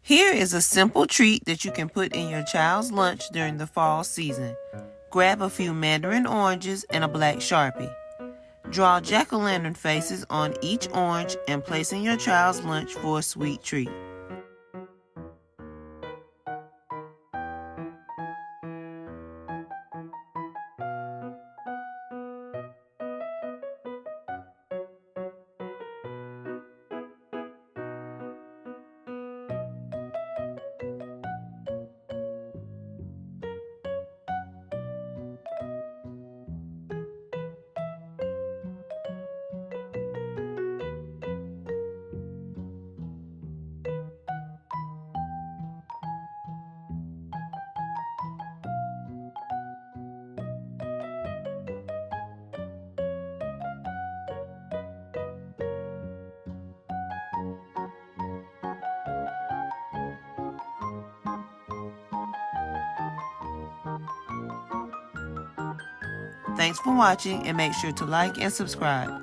Here is a simple treat that you can put in your child's lunch during the fall season. Grab a few mandarin oranges and a black sharpie. Draw jack-o'-lantern faces on each orange and place in your child's lunch for a sweet treat. Thanks for watching and make sure to like and subscribe.